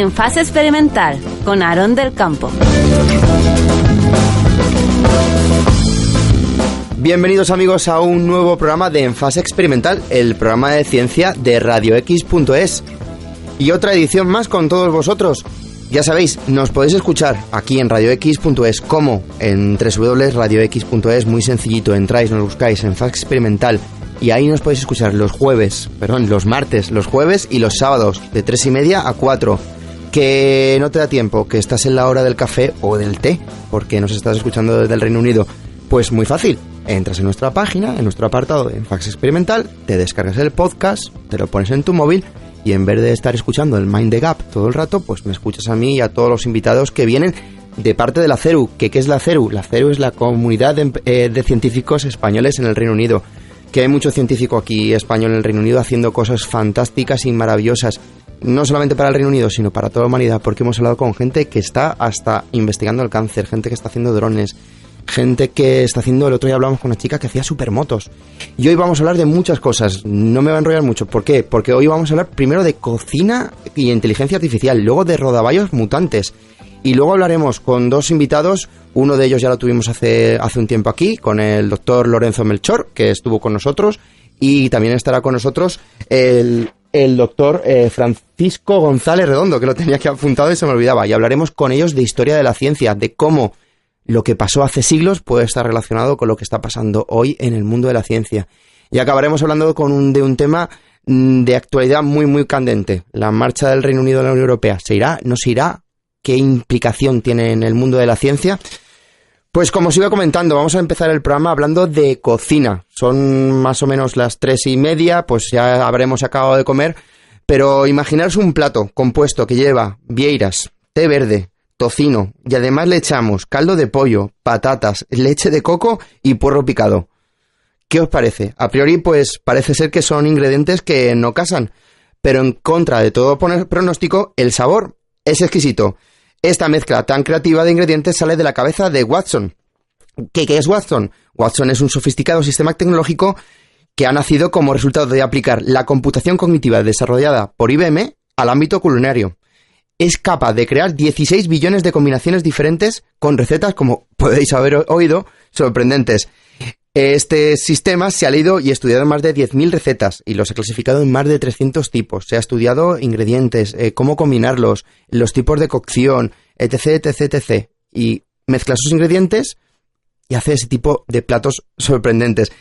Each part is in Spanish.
En Fase Experimental, con Aarón del Campo. Bienvenidos amigos a un nuevo programa de En Fase Experimental, el programa de ciencia de radiox.es. Y otra edición más con todos vosotros. Ya sabéis, nos podéis escuchar aquí en radiox.es como en www.radiox.es, muy sencillito, entráis, nos buscáis en Fase Experimental y ahí nos podéis escuchar los martes, los jueves y los sábados de 3:30 a 4. Que no te da tiempo, que estás en la hora del café o del té, porque nos estás escuchando desde el Reino Unido. Pues muy fácil, entras en nuestra página, en nuestro apartado de Fase Experimental, te descargas el podcast, te lo pones en tu móvil y en vez de estar escuchando el Mind the Gap todo el rato, pues me escuchas a mí y a todos los invitados que vienen de parte de la CERU. ¿Qué es la CERU? La CERU es la comunidad de científicos españoles en el Reino Unido. Que hay mucho científico aquí español en el Reino Unido haciendo cosas fantásticas y maravillosas. No solamente para el Reino Unido, sino para toda la humanidad, porque hemos hablado con gente que está hasta investigando el cáncer, gente que está haciendo drones, gente que está haciendo... El otro día hablamos con una chica que hacía supermotos. Y hoy vamos a hablar de muchas cosas. No me voy a enrollar mucho. ¿Por qué? Porque hoy vamos a hablar primero de cocina y inteligencia artificial, luego de rodaballos mutantes. Y luego hablaremos con dos invitados. Uno de ellos ya lo tuvimos hace un tiempo aquí, con el doctor Lorenzo Melchor, que estuvo con nosotros. Y también estará con nosotros el doctor Francisco González Redondo, que lo tenía aquí apuntado y se me olvidaba. Y hablaremos con ellos de historia de la ciencia, de cómo lo que pasó hace siglos puede estar relacionado con lo que está pasando hoy en el mundo de la ciencia. Y acabaremos hablando de un tema de actualidad muy, muy candente. La marcha del Reino Unido a la Unión Europea. ¿Se irá? ¿No se irá? ¿Qué implicación tiene en el mundo de la ciencia? Pues como os iba comentando, vamos a empezar el programa hablando de cocina. Son más o menos las 3:30, pues ya habremos acabado de comer. Pero imaginaros un plato compuesto que lleva vieiras, té verde, tocino y además le echamos caldo de pollo, patatas, leche de coco y puerro picado. ¿Qué os parece? A priori pues parece ser que son ingredientes que no casan, pero en contra de todo pronóstico, el sabor es exquisito. Esta mezcla tan creativa de ingredientes sale de la cabeza de Watson. ¿Qué es Watson? Watson es un sofisticado sistema tecnológico que ha nacido como resultado de aplicar la computación cognitiva desarrollada por IBM al ámbito culinario. Es capaz de crear 16 billones de combinaciones diferentes con recetas, como podéis haber oído, sorprendentes. Este sistema se ha leído y estudiado en más de 10.000 recetas y los ha clasificado en más de 300 tipos. Se ha estudiado ingredientes, cómo combinarlos, los tipos de cocción, etc, etc, etc. Y mezcla sus ingredientes y hace ese tipo de platos sorprendentes.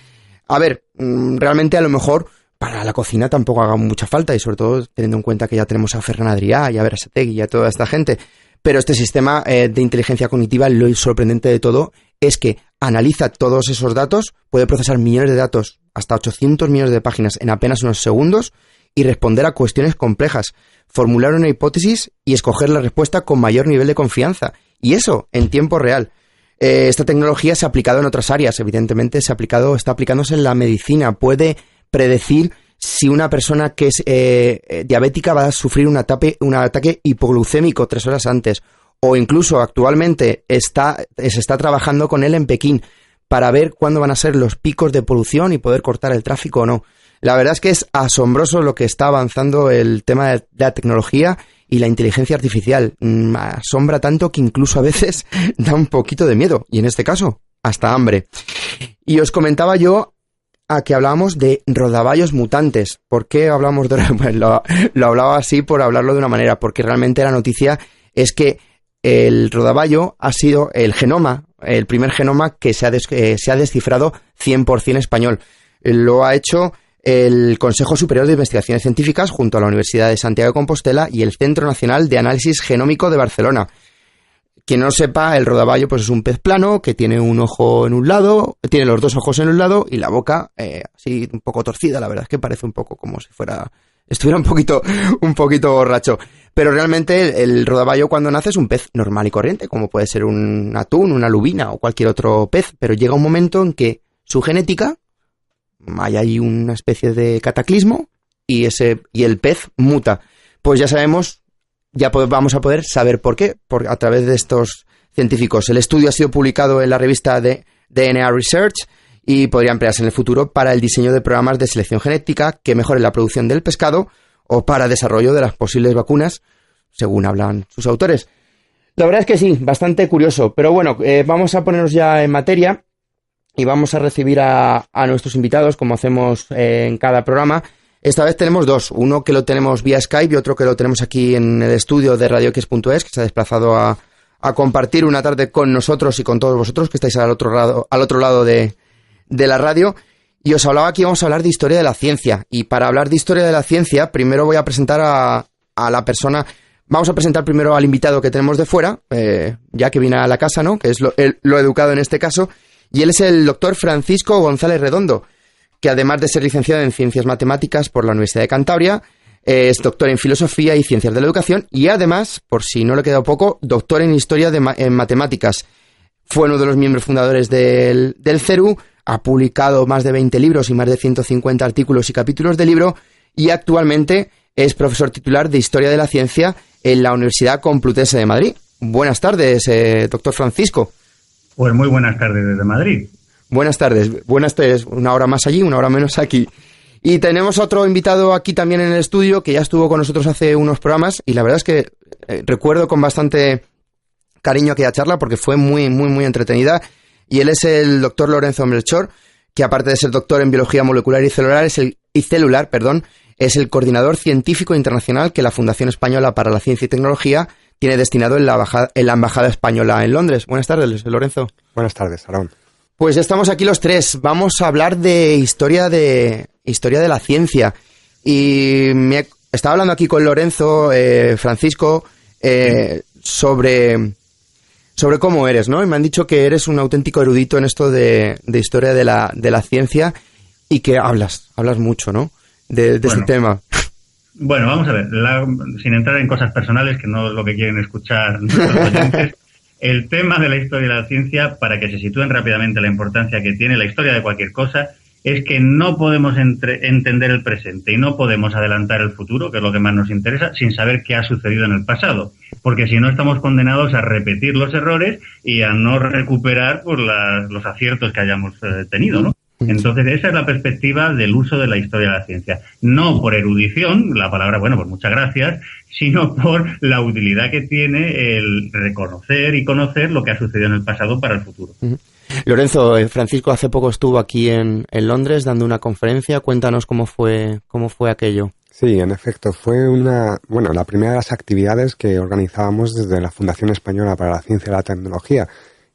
A ver, realmente a lo mejor para la cocina tampoco haga mucha falta y sobre todo teniendo en cuenta que ya tenemos a Ferran Adrià y a Berasategui y a toda esta gente. Pero este sistema de inteligencia cognitiva, lo sorprendente de todo es que analiza todos esos datos, puede procesar millones de datos, hasta 800 millones de páginas en apenas unos segundos y responder a cuestiones complejas, formular una hipótesis y escoger la respuesta con mayor nivel de confianza. Y eso en tiempo real. Esta tecnología se ha aplicado en otras áreas, evidentemente está aplicándose en la medicina, puede predecir si una persona que es diabética va a sufrir un ataque hipoglucémico 3 horas antes, o incluso actualmente se está trabajando con él en Pekín para ver cuándo van a ser los picos de polución y poder cortar el tráfico o no. La verdad es que es asombroso lo que está avanzando el tema de la tecnología y la inteligencia artificial. Asombra tanto que incluso a veces da un poquito de miedo, y en este caso, hasta hambre. Y os comentaba yo a que hablábamos de rodaballos mutantes. ¿Por qué hablamos de...? Pues lo hablaba así por hablarlo de una manera, porque realmente la noticia es que el rodaballo ha sido el primer genoma que se ha descifrado 100% español. Lo ha hecho el Consejo Superior de Investigaciones Científicas junto a la Universidad de Santiago de Compostela y el Centro Nacional de Análisis Genómico de Barcelona. Quien no lo sepa, el rodaballo pues es un pez plano que tiene un ojo en un lado, tiene los dos ojos en un lado y la boca así un poco torcida. La verdad es que parece un poco como si estuviera un poquito borracho. Pero realmente el rodaballo cuando nace es un pez normal y corriente, como puede ser un atún, una lubina o cualquier otro pez. Pero llega un momento en que su genética, hay ahí una especie de cataclismo y el pez muta. Pues ya sabemos, vamos a poder saber por qué, a través de estos científicos. El estudio ha sido publicado en la revista de DNA Research y podría emplearse en el futuro para el diseño de programas de selección genética que mejoren la producción del pescado o para desarrollo de las posibles vacunas según hablan sus autores. La verdad es que sí, bastante curioso, pero bueno, vamos a ponernos ya en materia y vamos a recibir a nuestros invitados, como hacemos en cada programa. Esta vez tenemos dos, uno que lo tenemos vía Skype y otro que lo tenemos aquí en el estudio de radiox.es, que se ha desplazado a compartir una tarde con nosotros y con todos vosotros que estáis al otro lado de la radio. Y os hablaba que íbamos a hablar de historia de la ciencia. Y para hablar de historia de la ciencia, primero voy a presentar a la persona. Vamos a presentar primero al invitado que tenemos de fuera, ya que viene a la casa, ¿no? Que es lo educado en este caso. Y él es el doctor Francisco González Redondo, que además de ser licenciado en Ciencias Matemáticas por la Universidad de Cantabria, es doctor en Filosofía y Ciencias de la Educación y además, por si no le queda poco, doctor en Historia en Matemáticas. Fue uno de los miembros fundadores del CERU, ha publicado más de 20 libros y más de 150 artículos y capítulos de libro y actualmente es profesor titular de Historia de la Ciencia en la Universidad Complutense de Madrid. Buenas tardes, doctor Francisco. Pues muy buenas tardes desde Madrid. Buenas tardes, una hora más allí, una hora menos aquí. Y tenemos otro invitado aquí también en el estudio que ya estuvo con nosotros hace unos programas y la verdad es que recuerdo con bastante cariño aquella charla porque fue muy, muy, muy entretenida. Y él es el doctor Lorenzo Melchor, que aparte de ser doctor en Biología Molecular y Celular, es el coordinador científico internacional que la Fundación Española para la Ciencia y Tecnología tiene destinado en la Embajada Española en Londres. Buenas tardes, Lorenzo. Buenas tardes, Aarón. Pues estamos aquí los tres. Vamos a hablar de historia de la ciencia. Y estaba hablando aquí con Lorenzo, Francisco, sobre cómo eres, ¿no? Y me han dicho que eres un auténtico erudito en esto de historia de la ciencia y que hablas mucho, ¿no? De este tema. Bueno, vamos a ver, sin entrar en cosas personales, que no es lo que quieren escuchar nuestros oyentes, el tema de la historia de la ciencia, para que se sitúen rápidamente la importancia que tiene la historia de cualquier cosa, es que no podemos entender el presente y no podemos adelantar el futuro, que es lo que más nos interesa, sin saber qué ha sucedido en el pasado. Porque si no, estamos condenados a repetir los errores y a no recuperar pues, los aciertos que hayamos tenido, ¿no? Entonces, esa es la perspectiva del uso de la historia de la ciencia. No por erudición, la palabra, bueno, pues muchas gracias, sino por la utilidad que tiene el reconocer y conocer lo que ha sucedido en el pasado para el futuro. Lorenzo, Francisco hace poco estuvo aquí en Londres dando una conferencia. Cuéntanos cómo fue aquello. Sí, en efecto, fue la primera de las actividades que organizábamos desde la Fundación Española para la Ciencia y la Tecnología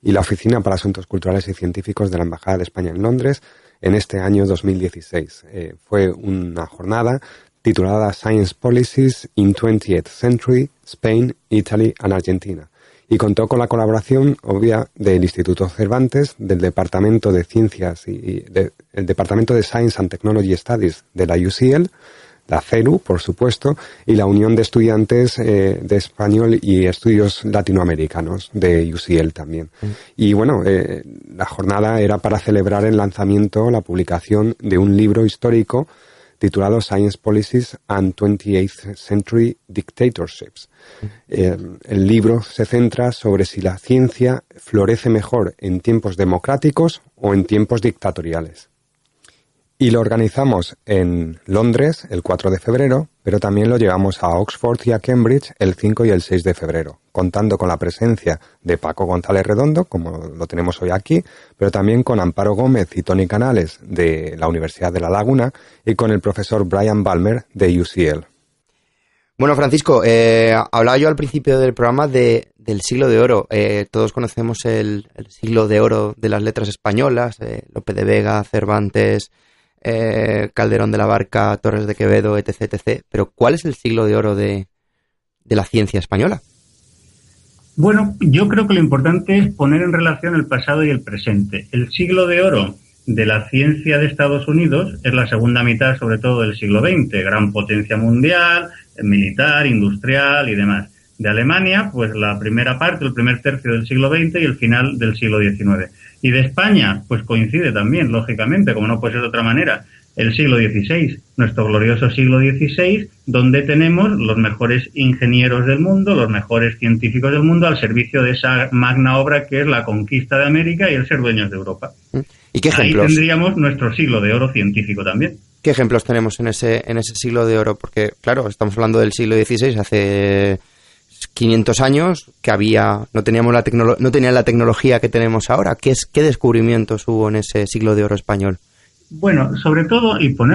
y la Oficina para Asuntos Culturales y Científicos de la Embajada de España en Londres en este año 2016. Fue una jornada titulada Science Policies in 20th Century, Spain, Italy and Argentina. Y contó con la colaboración obvia del Instituto Cervantes, del Departamento de Ciencias el Departamento de Science and Technology Studies de la UCL, la CERU, por supuesto, y la Unión de Estudiantes de Español y Estudios Latinoamericanos de UCL también. Y bueno, la jornada era para celebrar el lanzamiento, la publicación de un libro histórico titulado Science Policies and 28th Century Dictatorships. El libro se centra sobre si la ciencia florece mejor en tiempos democráticos o en tiempos dictatoriales. Y lo organizamos en Londres el 4 de febrero, pero también lo llevamos a Oxford y a Cambridge el 5 y el 6 de febrero, contando con la presencia de Paco González Redondo, como lo tenemos hoy aquí, pero también con Amparo Gómez y Tony Canales de la Universidad de La Laguna y con el profesor Brian Balmer de UCL. Bueno, Francisco, hablaba yo al principio del programa del siglo de oro. Todos conocemos el siglo de oro de las letras españolas, Lope de Vega, Cervantes, Calderón de la Barca, Torres de Quevedo, etc., etc. Pero ¿cuál es el siglo de oro de la ciencia española? Bueno, yo creo que lo importante es poner en relación el pasado y el presente. El siglo de oro de la ciencia de Estados Unidos es la segunda mitad, sobre todo, del siglo XX, gran potencia mundial, militar, industrial y demás. De Alemania, pues la primera parte, el primer tercio del siglo XX y el final del siglo XIX. Y de España, pues coincide también, lógicamente, como no puede ser de otra manera, el siglo XVI, nuestro glorioso siglo XVI, donde tenemos los mejores ingenieros del mundo, los mejores científicos del mundo al servicio de esa magna obra que es la conquista de América y el ser dueños de Europa. ¿Y qué ejemplos? Ahí tendríamos nuestro siglo de oro científico también. ¿Qué ejemplos tenemos en ese siglo de oro? Porque, claro, estamos hablando del siglo XVI, hace 500 años que no tenían la tecnología que tenemos ahora. ¿Qué descubrimientos hubo en ese siglo de oro español? Bueno, sobre todo, y por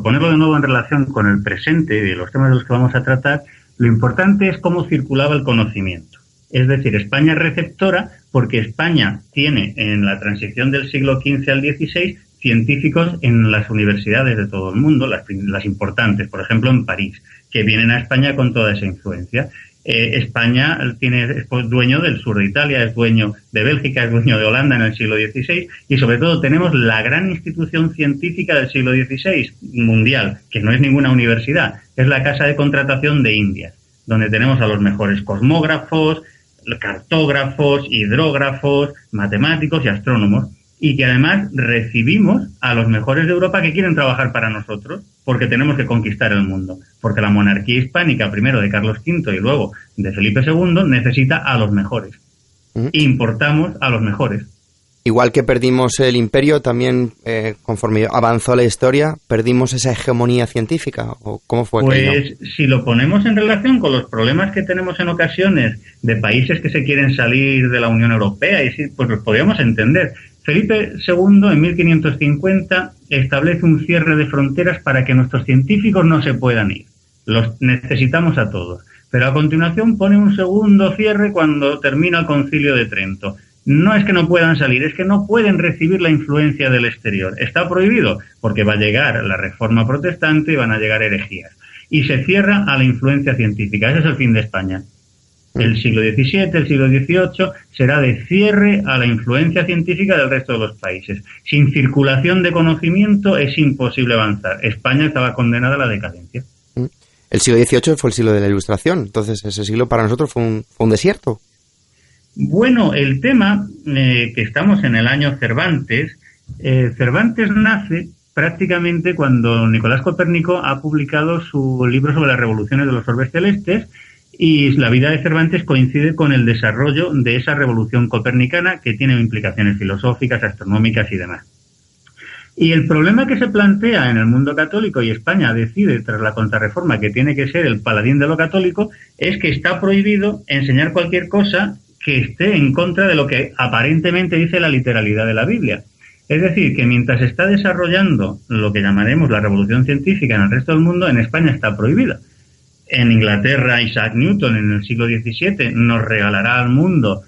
ponerlo de nuevo en relación con el presente y de los temas de los que vamos a tratar, lo importante es cómo circulaba el conocimiento. Es decir, España es receptora porque España tiene en la transición del siglo XV al XVI científicos en las universidades de todo el mundo, las importantes, por ejemplo en París, que vienen a España con toda esa influencia. España es dueño del sur de Italia, es dueño de Bélgica, es dueño de Holanda en el siglo XVI y sobre todo tenemos la gran institución científica del siglo XVI mundial, que no es ninguna universidad, es la Casa de Contratación de Indias, donde tenemos a los mejores cosmógrafos, cartógrafos, hidrógrafos, matemáticos y astrónomos, y que además recibimos a los mejores de Europa que quieren trabajar para nosotros, porque tenemos que conquistar el mundo, porque la monarquía hispánica, primero de Carlos V y luego de Felipe II, necesita a los mejores. Importamos a los mejores. Igual que perdimos el imperio, también conforme avanzó la historia, perdimos esa hegemonía científica. ¿O cómo fue aquello? Pues si lo ponemos en relación con los problemas que tenemos en ocasiones de países que se quieren salir de la Unión Europea, pues los podríamos entender. Felipe II, en 1550, establece un cierre de fronteras para que nuestros científicos no se puedan ir. Los necesitamos a todos. Pero a continuación pone un segundo cierre cuando termina el Concilio de Trento. No es que no puedan salir, es que no pueden recibir la influencia del exterior. Está prohibido porque va a llegar la Reforma Protestante y van a llegar herejías. Y se cierra a la influencia científica. Ese es el fin de España. El siglo XVII, el siglo XVIII será de cierre a la influencia científica del resto de los países. Sin circulación de conocimiento es imposible avanzar. España estaba condenada a la decadencia. El siglo XVIII fue el siglo de la Ilustración, entonces ese siglo para nosotros fue un desierto. Bueno, el tema que estamos en el año Cervantes, Cervantes nace prácticamente cuando Nicolás Copérnico ha publicado su libro sobre las revoluciones de los orbes celestes, y la vida de Cervantes coincide con el desarrollo de esa revolución copernicana que tiene implicaciones filosóficas, astronómicas y demás. Y el problema que se plantea en el mundo católico, y España decide tras la Contrarreforma que tiene que ser el paladín de lo católico, es que está prohibido enseñar cualquier cosa que esté en contra de lo que aparentemente dice la literalidad de la Biblia. Es decir, que mientras se está desarrollando lo que llamaremos la revolución científica en el resto del mundo, en España está prohibida. En Inglaterra, Isaac Newton en el siglo XVII nos regalará al mundo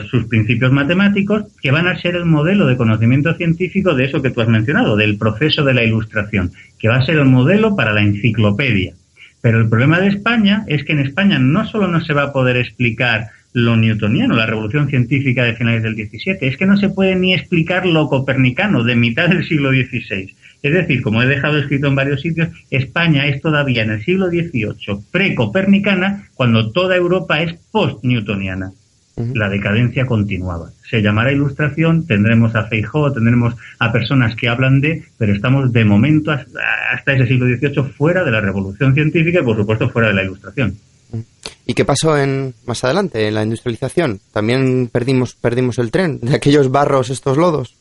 sus principios matemáticos, que van a ser el modelo de conocimiento científico de eso que tú has mencionado, del proceso de la Ilustración, que va a ser el modelo para la enciclopedia. Pero el problema de España es que en España no solo no se va a poder explicar lo newtoniano, la revolución científica de finales del XVII, es que no se puede ni explicar lo copernicano de mitad del siglo XVI. Es decir, como he dejado escrito en varios sitios, España es todavía en el siglo XVIII pre-copernicana, cuando toda Europa es post-newtoniana. La decadencia continuaba. Se llamará Ilustración, tendremos a Feijóo, tendremos a personas que hablan pero estamos de momento hasta ese siglo XVIII fuera de la revolución científica y, por supuesto, fuera de la Ilustración. ¿Y qué pasó más adelante, en la industrialización? ¿También perdimos el tren de aquellos barros, estos lodos?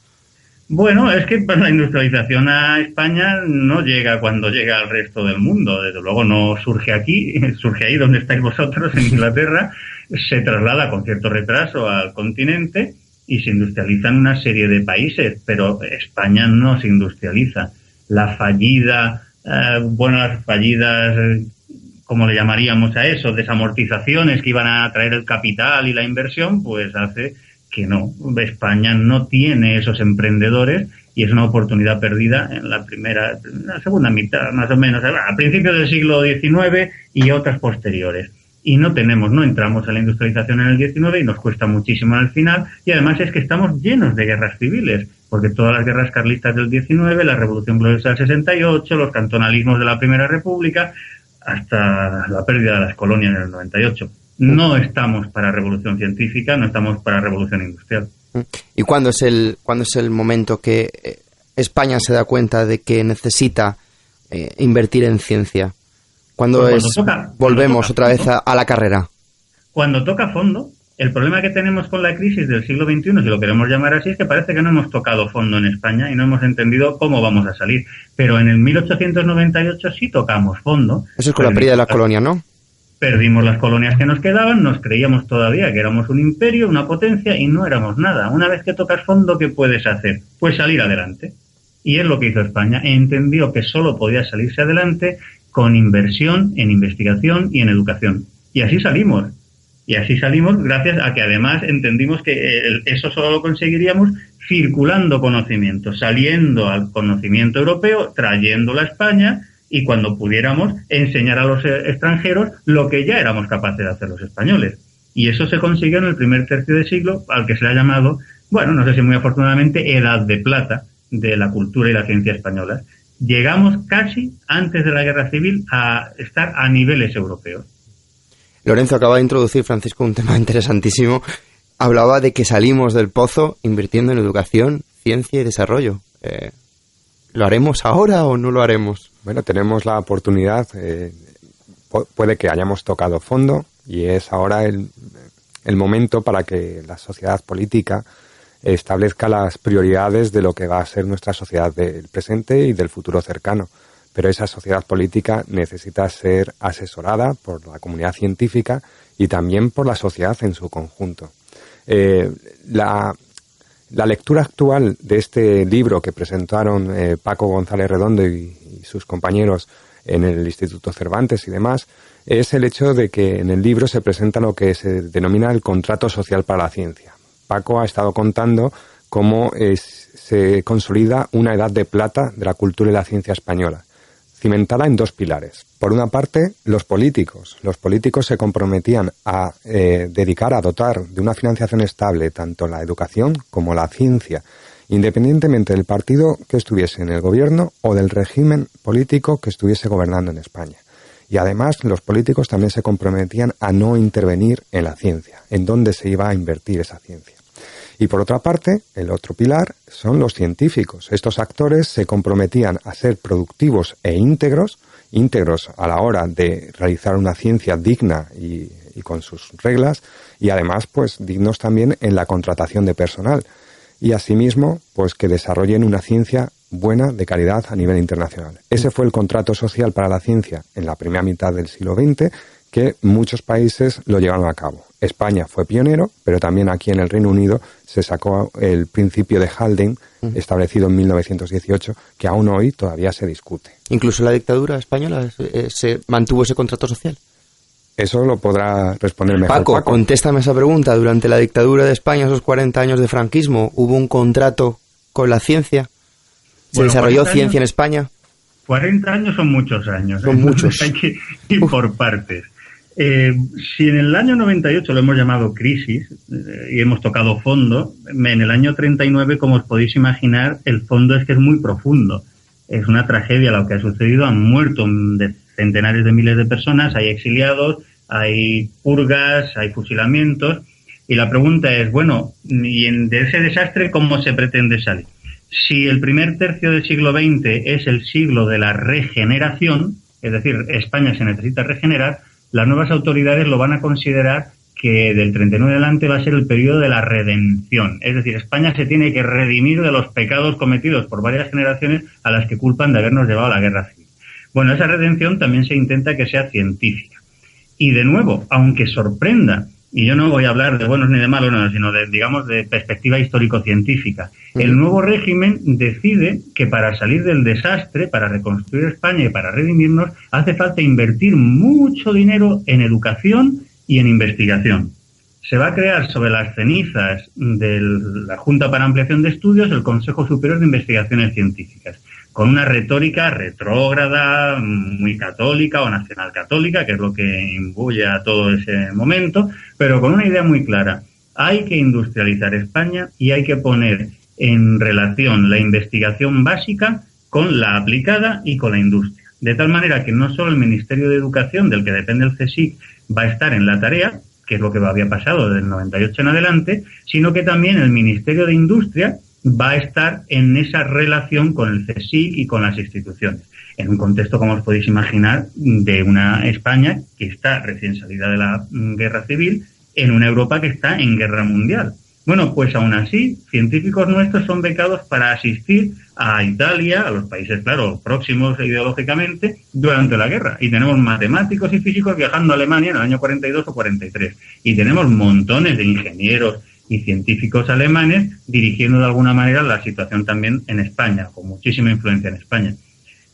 Bueno, es que la industrialización a España no llega cuando llega al resto del mundo. Desde luego no surge aquí, surge ahí donde estáis vosotros, en Inglaterra, se traslada con cierto retraso al continente y se industrializan una serie de países, pero España no se industrializa. Las fallidas, ¿cómo le llamaríamos a eso? Desamortizaciones que iban a traer el capital y la inversión, pues hace que no. España no tiene esos emprendedores y es una oportunidad perdida en la segunda mitad, más o menos, a principios del siglo XIX y otras posteriores. Y no entramos a la industrialización en el XIX y nos cuesta muchísimo en el final, y además es que estamos llenos de guerras civiles, porque todas las guerras carlistas del XIX, la Revolución Gloriosa del 68, los cantonalismos de la Primera República, hasta la pérdida de las colonias en el 98. No estamos para revolución científica, no estamos para revolución industrial. ¿Y cuándo es el momento que España se da cuenta de que necesita invertir en ciencia? ¿Cuándo volvemos otra vez a la carrera? Cuando toca fondo. El problema que tenemos con la crisis del siglo XXI, si lo queremos llamar así, es que parece que no hemos tocado fondo en España y no hemos entendido cómo vamos a salir. Pero en el 1898 sí tocamos fondo. Eso es con la pérdida de la colonia, ¿no? Perdimos las colonias que nos quedaban, nos creíamos todavía que éramos un imperio, una potencia, y no éramos nada. Una vez que tocas fondo, ¿qué puedes hacer? Pues salir adelante. Y es lo que hizo España. Entendió que solo podía salirse adelante con inversión en investigación y en educación. Y así salimos. Y así salimos gracias a que además entendimos que eso solo lo conseguiríamos circulando conocimiento, saliendo al conocimiento europeo, trayéndolo a España, y cuando pudiéramos enseñar a los extranjeros lo que ya éramos capaces de hacer los españoles. Y eso se consiguió en el primer tercio de siglo, al que se le ha llamado, bueno, no sé si muy afortunadamente, Edad de Plata de la cultura y la ciencia españolas. Llegamos casi, antes de la Guerra Civil, a estar a niveles europeos. Lorenzo, acaba de introducir, Francisco, un tema interesantísimo. Hablaba de que salimos del pozo invirtiendo en educación, ciencia y desarrollo. ¿Lo haremos ahora o no lo haremos? Bueno, tenemos la oportunidad, puede que hayamos tocado fondo, y es ahora el momento para que la sociedad política establezca las prioridades de lo que va a ser nuestra sociedad del presente y del futuro cercano. Pero esa sociedad política necesita ser asesorada por la comunidad científica y también por la sociedad en su conjunto. La lectura actual de este libro que presentaron Paco González Redondo y sus compañeros en el Instituto Cervantes y demás, es el hecho de que en el libro se presenta lo que se denomina el contrato social para la ciencia. Paco ha estado contando cómo se consolida una edad de plata de la cultura y la ciencia española, cimentada en dos pilares. Por una parte, los políticos. Los políticos se comprometían a a dotar de una financiación estable tanto la educación como la ciencia, independientemente del partido que estuviese en el gobierno o del régimen político que estuviese gobernando en España. Y además, los políticos también se comprometían a no intervenir en la ciencia, en dónde se iba a invertir esa ciencia. Y por otra parte, el otro pilar son los científicos. Estos actores se comprometían a ser productivos e íntegros a la hora de realizar una ciencia digna y con sus reglas, y además pues dignos también en la contratación de personal. Y asimismo, pues que desarrollen una ciencia buena, de calidad a nivel internacional. Ese fue el contrato social para la ciencia en la primera mitad del siglo XX, que muchos países lo llevaron a cabo. España fue pionero, pero también aquí en el Reino Unido se sacó el principio de Haldane, establecido en 1918, que aún hoy todavía se discute. ¿Incluso la dictadura española se mantuvo ese contrato social? Eso lo podrá responder mejor Paco. Contéstame esa pregunta. Durante la dictadura de España, esos 40 años de franquismo, ¿hubo un contrato con la ciencia? ¿Se desarrolló ciencia en España? 40 años son muchos años. Son muchos. Hay que ir por partes. Si en el año 98 lo hemos llamado crisis y hemos tocado fondo, en el año 39, como os podéis imaginar, el fondo es que es muy profundo. Es una tragedia lo que ha sucedido. Han muerto centenares de miles de personas, hay exiliados, hay purgas, hay fusilamientos. Y la pregunta es, bueno, ¿y de ese desastre cómo se pretende salir? Si el primer tercio del siglo XX es el siglo de la regeneración, es decir, España se necesita regenerar, las nuevas autoridades lo van a considerar que del 39 adelante va a ser el periodo de la redención. Es decir, España se tiene que redimir de los pecados cometidos por varias generaciones a las que culpan de habernos llevado a la guerra civil. Bueno, esa redención también se intenta que sea científica. Y de nuevo, aunque sorprenda, y yo no voy a hablar de buenos ni de malos, no, sino de perspectiva histórico-científica, el nuevo régimen decide que para salir del desastre, para reconstruir España y para redimirnos, hace falta invertir mucho dinero en educación y en investigación. Se va a crear sobre las cenizas de la Junta para Ampliación de Estudios el Consejo Superior de Investigaciones Científicas, con una retórica retrógrada, muy católica o nacional católica, que es lo que imbuye a todo ese momento, pero con una idea muy clara. Hay que industrializar España y hay que poner en relación la investigación básica con la aplicada y con la industria. De tal manera que no solo el Ministerio de Educación, del que depende el CSIC, va a estar en la tarea, que es lo que había pasado desde el 98 en adelante, sino que también el Ministerio de Industria va a estar en esa relación con el CSIC y con las instituciones, en un contexto, como os podéis imaginar, de una España que está recién salida de la guerra civil, en una Europa que está en guerra mundial. Bueno, pues aún así, científicos nuestros son becados para asistir a Italia, a los países, claro, próximos ideológicamente, durante la guerra. Y tenemos matemáticos y físicos viajando a Alemania en el año 42 o 43. Y tenemos montones de ingenieros y científicos alemanes dirigiendo de alguna manera la situación también en España, con muchísima influencia en España.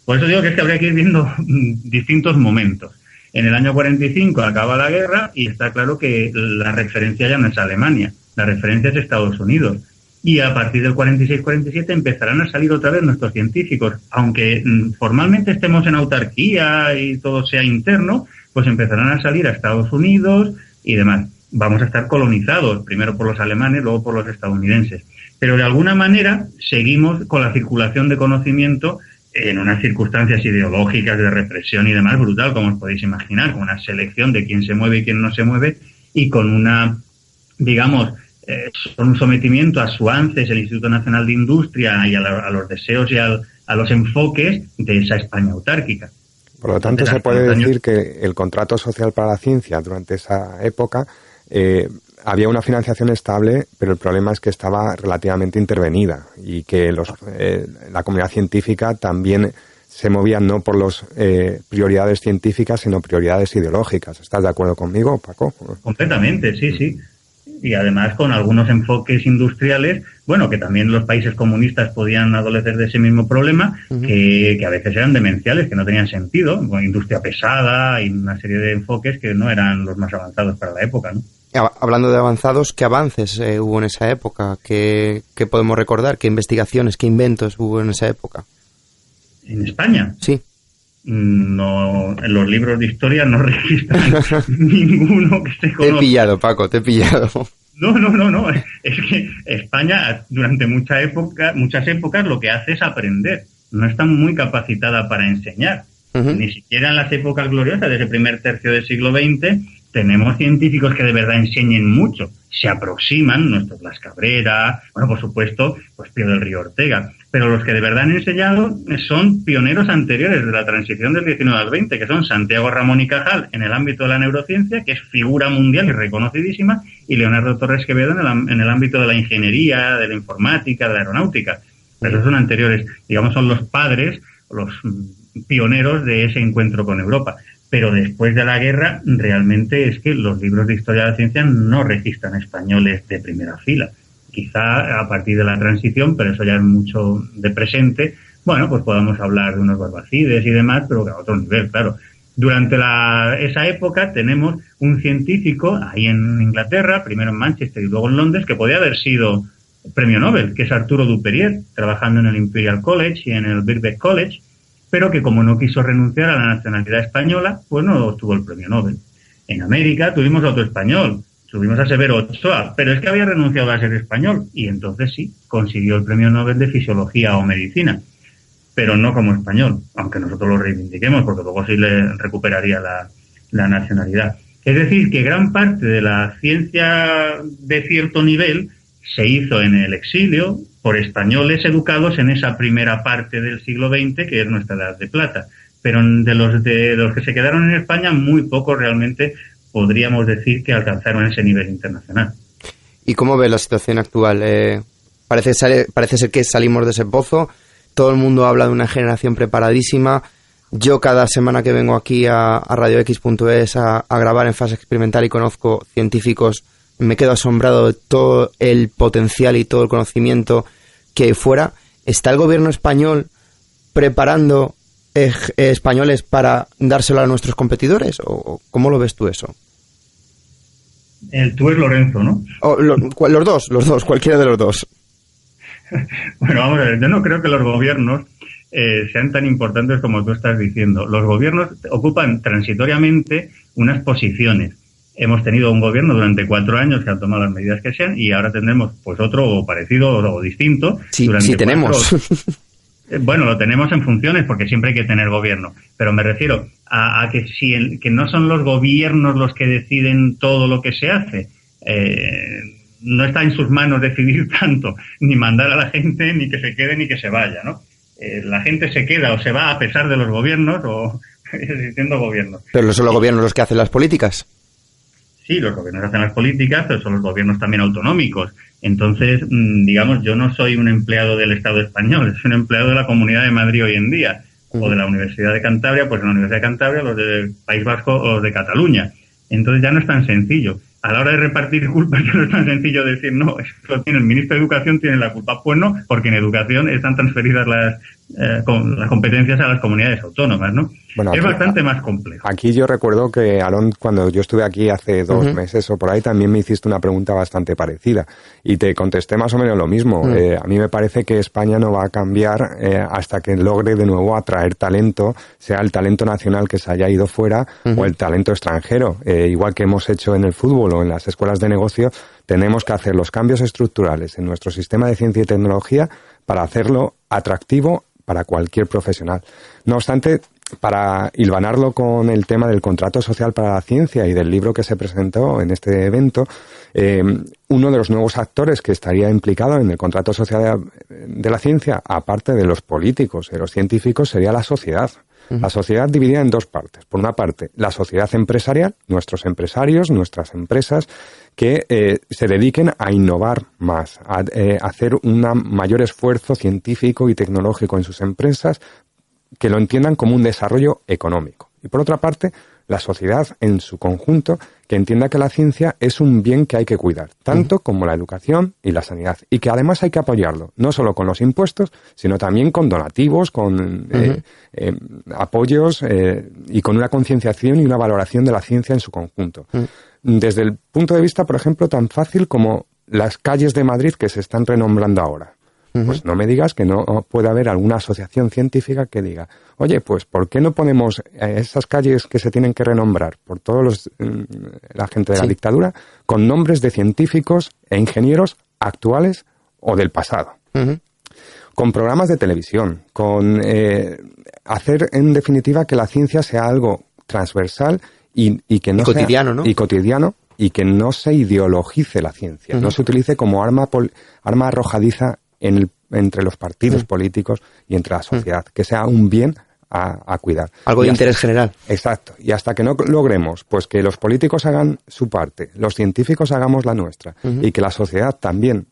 Por eso digo que es que habría que ir viendo distintos momentos. En el año 45 acaba la guerra y está claro que la referencia ya no es Alemania, la referencia es Estados Unidos. Y a partir del 46-47 empezarán a salir otra vez nuestros científicos. Aunque formalmente estemos en autarquía y todo sea interno, pues empezarán a salir a Estados Unidos y demás. Vamos a estar colonizados, primero por los alemanes, luego por los estadounidenses. Pero de alguna manera seguimos con la circulación de conocimiento en unas circunstancias ideológicas de represión y demás brutal, como os podéis imaginar, con una selección de quién se mueve y quién no se mueve, y con una, digamos, con un sometimiento a su ANCES, el Instituto Nacional de Industria, y a los deseos y a los enfoques de esa España autárquica. Por lo tanto, se puede decir que el contrato social para la ciencia durante esa época había una financiación estable, pero el problema es que estaba relativamente intervenida y que la comunidad científica también se movía no por las prioridades científicas, sino prioridades ideológicas. ¿Estás de acuerdo conmigo, Paco? Completamente, sí. Y además con algunos enfoques industriales, bueno, que también los países comunistas podían adolecer de ese mismo problema, que a veces eran demenciales, que no tenían sentido, con industria pesada y una serie de enfoques que no eran los más avanzados para la época, ¿no? Hablando de avanzados, ¿qué avances hubo en esa época? ¿Qué podemos recordar? ¿Qué investigaciones, qué inventos hubo en esa época? ¿En España? Sí. No, en los libros de historia no registran ninguno que se conozca. Te he pillado, Paco, te he pillado. No. Es que España durante muchas épocas lo que hace es aprender. No está muy capacitada para enseñar. Ni siquiera en las épocas gloriosas de ese primer tercio del siglo XX tenemos científicos que de verdad enseñen mucho. Se aproximan, nuestros Blas Cabrera, bueno, por supuesto, pues Pío del Río Ortega. Pero los que de verdad han enseñado son pioneros anteriores de la transición del 19 al 20, que son Santiago Ramón y Cajal en el ámbito de la neurociencia, que es figura mundial y reconocidísima, y Leonardo Torres Quevedo en el ámbito de la ingeniería, de la informática, de la aeronáutica. Esos son anteriores, digamos, son los padres, los pioneros de ese encuentro con Europa. Pero después de la guerra, realmente es que los libros de historia de la ciencia no registran españoles de primera fila. Quizá a partir de la transición, pero eso ya es mucho de presente, bueno, pues podamos hablar de unos Barbacides y demás, pero a otro nivel, claro. Durante esa época tenemos un científico ahí en Inglaterra, primero en Manchester y luego en Londres, que podía haber sido premio Nobel, que es Arturo Duperier, trabajando en el Imperial College y en el Birkbeck College, pero que como no quiso renunciar a la nacionalidad española, pues no obtuvo el premio Nobel. En América tuvimos otro español, tuvimos a Severo Ochoa, pero es que había renunciado a ser español y entonces sí, consiguió el premio Nobel de Fisiología o Medicina, pero no como español, aunque nosotros lo reivindiquemos, porque luego sí le recuperaría la nacionalidad. Es decir, que gran parte de la ciencia de cierto nivel se hizo en el exilio por españoles educados en esa primera parte del siglo XX, que es nuestra edad de plata. Pero de los que se quedaron en España, muy pocos realmente podríamos decir que alcanzaron ese nivel internacional. ¿Y cómo ves la situación actual? Parece ser que salimos de ese pozo. Todo el mundo habla de una generación preparadísima. Yo cada semana que vengo aquí a radiox.es a grabar en fase experimental y conozco científicos, me quedo asombrado de todo el potencial y todo el conocimiento que hay fuera. ¿Está el gobierno español preparando españoles para dárselo a nuestros competidores? ¿O cómo lo ves tú eso? Tú es Lorenzo, ¿no? Los dos, cualquiera de los dos. Bueno, vamos a ver, yo no creo que los gobiernos sean tan importantes como tú estás diciendo. Los gobiernos ocupan transitoriamente unas posiciones. Hemos tenido un gobierno durante 4 años que ha tomado las medidas que sean y ahora tendremos pues otro parecido o distinto. Sí, tenemos. Bueno, lo tenemos en funciones porque siempre hay que tener gobierno, pero me refiero a que que no son los gobiernos los que deciden todo lo que se hace. No está en sus manos decidir tanto, ni mandar a la gente, ni que se quede, ni que se vaya, ¿no? La gente se queda o se va a pesar de los gobiernos o existiendo gobiernos. Pero no son los gobiernos los que hacen las políticas. sí, los gobiernos hacen las políticas, pero son los gobiernos también autonómicos. Entonces, digamos, yo no soy un empleado del Estado español, soy un empleado de la Comunidad de Madrid hoy en día, o de la Universidad de Cantabria, pues en la Universidad de Cantabria, los del País Vasco o los de Cataluña. Entonces ya no es tan sencillo. A la hora de repartir culpas ya no es tan sencillo decir, no, eso tiene el ministro de Educación, tiene la culpa. Pues no, porque en Educación están transferidas las competencias a las comunidades autónomas, ¿no? Bueno, es bastante más complejo. Aquí yo recuerdo que, Alon, cuando yo estuve aquí hace 2 meses o por ahí, también me hiciste una pregunta bastante parecida y te contesté más o menos lo mismo. A mí me parece que España no va a cambiar hasta que logre de nuevo atraer talento, sea el talento nacional que se haya ido fuera o el talento extranjero. Igual que hemos hecho en el fútbol o en las escuelas de negocio, tenemos que hacer los cambios estructurales en nuestro sistema de ciencia y tecnología para hacerlo atractivo para cualquier profesional. No obstante, para hilvanarlo con el tema del contrato social para la ciencia y del libro que se presentó en este evento, uno de los nuevos actores que estaría implicado en el contrato social de la ciencia, aparte de los políticos y los científicos, sería la sociedad. La sociedad dividida en 2 partes. Por una parte, la sociedad empresarial, nuestros empresarios, nuestras empresas, que se dediquen a innovar más, a hacer un mayor esfuerzo científico y tecnológico en sus empresas, que lo entiendan como un desarrollo económico. Y por otra parte, la sociedad en su conjunto, que entienda que la ciencia es un bien que hay que cuidar, tanto como la educación y la sanidad, y que además hay que apoyarlo, no solo con los impuestos, sino también con donativos, con apoyos y con una concienciación y una valoración de la ciencia en su conjunto. Desde el punto de vista, por ejemplo, tan fácil como las calles de Madrid que se están renombrando ahora. Pues no me digas que no puede haber alguna asociación científica que diga, oye, pues ¿por qué no ponemos esas calles que se tienen que renombrar por todos la gente de la dictadura con nombres de científicos e ingenieros actuales o del pasado? Con programas de televisión, con hacer en definitiva que la ciencia sea algo transversal y que no cotidiano, sea, ¿no? Y cotidiano, y que no se ideologice la ciencia, no se utilice como arma arrojadiza entre los partidos políticos y entre la sociedad, que sea un bien a cuidar. Algo de interés general. Exacto. Y hasta que no logremos pues que los políticos hagan su parte, los científicos hagamos la nuestra y que la sociedad también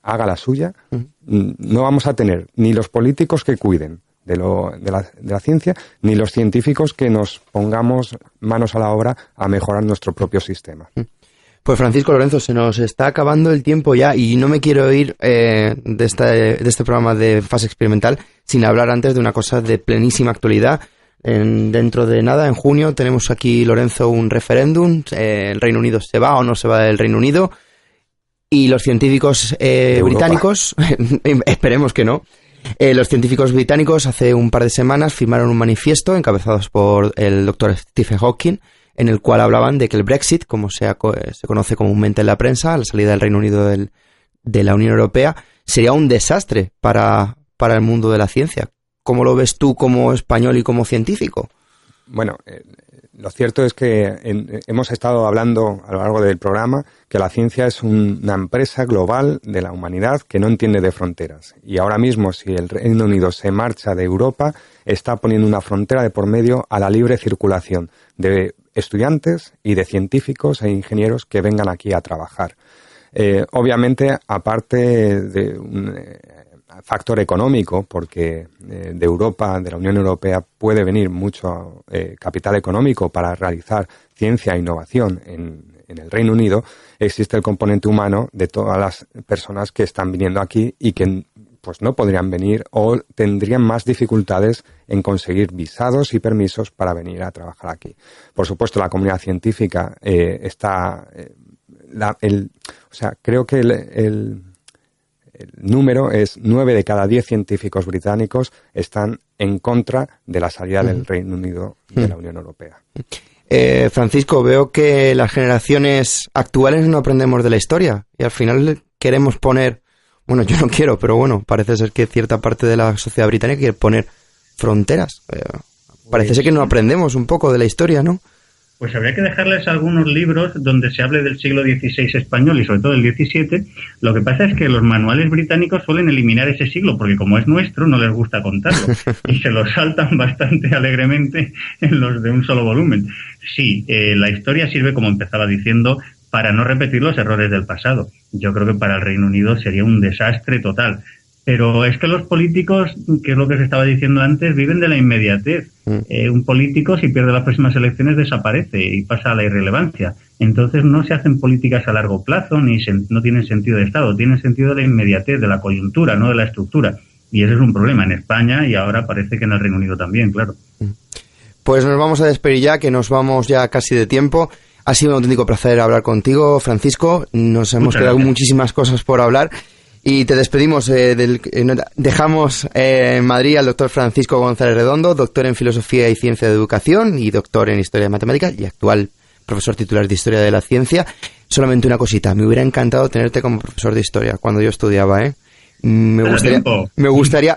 haga la suya, no vamos a tener ni los políticos que cuiden de la ciencia, ni los científicos que nos pongamos manos a la obra a mejorar nuestro propio sistema. Pues Francisco Lorenzo, se nos está acabando el tiempo ya y no me quiero ir de este programa de fase experimental sin hablar antes de una cosa de plenísima actualidad. Dentro de nada, en junio, tenemos aquí, Lorenzo, un referéndum. El Reino Unido se va o no se va del Reino Unido. Y los científicos británicos, esperemos que no, los científicos británicos hace un par de semanas firmaron un manifiesto encabezados por el doctor Stephen Hawking, en el cual hablaban de que el Brexit, como se conoce comúnmente en la prensa, la salida del Reino Unido de la Unión Europea, sería un desastre para el mundo de la ciencia. ¿Cómo lo ves tú como español y como científico? Bueno, lo cierto es que hemos estado hablando a lo largo del programa que la ciencia es una empresa global de la humanidad que no entiende de fronteras. Y ahora mismo, si el Reino Unido se marcha de Europa, está poniendo una frontera de por medio a la libre circulación de estudiantes y de científicos e ingenieros que vengan aquí a trabajar. Obviamente, aparte de un factor económico, porque de Europa, de la Unión Europea, puede venir mucho capital económico para realizar ciencia e innovación en el Reino Unido, existe el componente humano de todas las personas que están viniendo aquí y que pues no podrían venir o tendrían más dificultades en conseguir visados y permisos para venir a trabajar aquí. Por supuesto, la comunidad científica está... creo que el número es 9 de cada 10 científicos británicos están en contra de la salida del Reino Unido de la Unión Europea. Francisco, veo que las generaciones actuales no aprendemos de la historia y al final queremos poner... Bueno, yo no quiero, pero bueno, parece ser que cierta parte de la sociedad británica quiere poner fronteras. Parece ser que no aprendemos un poco de la historia, ¿no? pues habría que dejarles algunos libros donde se hable del siglo XVI español y sobre todo del XVII. Lo que pasa es que los manuales británicos suelen eliminar ese siglo, porque como es nuestro, no les gusta contarlo. Y se lo saltan bastante alegremente en los de un solo volumen. Sí, la historia sirve, como empezaba diciendo, para no repetir los errores del pasado. Yo creo que para el Reino Unido sería un desastre total. Pero es que los políticos, que es lo que se estaba diciendo antes, viven de la inmediatez. Un político, si pierde las próximas elecciones, desaparece y pasa a la irrelevancia. Entonces no se hacen políticas a largo plazo, no tienen sentido de Estado, tienen sentido de la inmediatez, de la coyuntura, no de la estructura. Y ese es un problema en España y ahora parece que en el Reino Unido también, claro. Pues nos vamos a despedir ya, que nos vamos ya casi de tiempo. Ha sido un auténtico placer hablar contigo, Francisco. Nos hemos quedado muchísimas cosas por hablar. Y te despedimos, dejamos en Madrid al doctor Francisco González Redondo, doctor en Filosofía y Ciencia de Educación y doctor en Historia de Matemáticas y actual profesor titular de Historia de la Ciencia. Solamente una cosita, me hubiera encantado tenerte como profesor de Historia cuando yo estudiaba, ¿eh? Me gustaría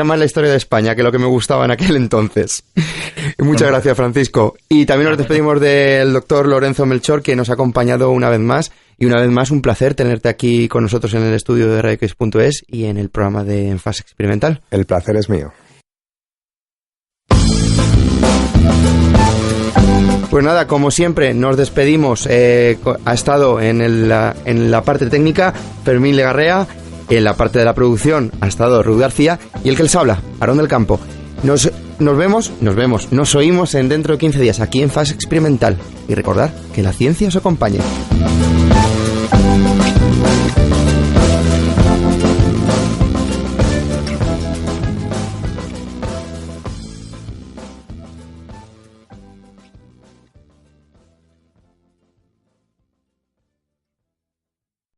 más la historia de España que lo que me gustaba en aquel entonces. Muchas gracias, Francisco. Y también nos despedimos del doctor Lorenzo Melchor, que nos ha acompañado una vez más. Y una vez más, un placer tenerte aquí con nosotros en el estudio de RadioX.es y en el programa de Enfase Experimental. El placer es mío. Pues nada, como siempre, nos despedimos. Ha estado en la parte técnica Fermín Legarrea. En la parte de la producción ha estado Ruth García y el que les habla, Aarón del Campo. Nos oímos en dentro de 15 días aquí en Fase Experimental. Y recordad que la ciencia os acompañe.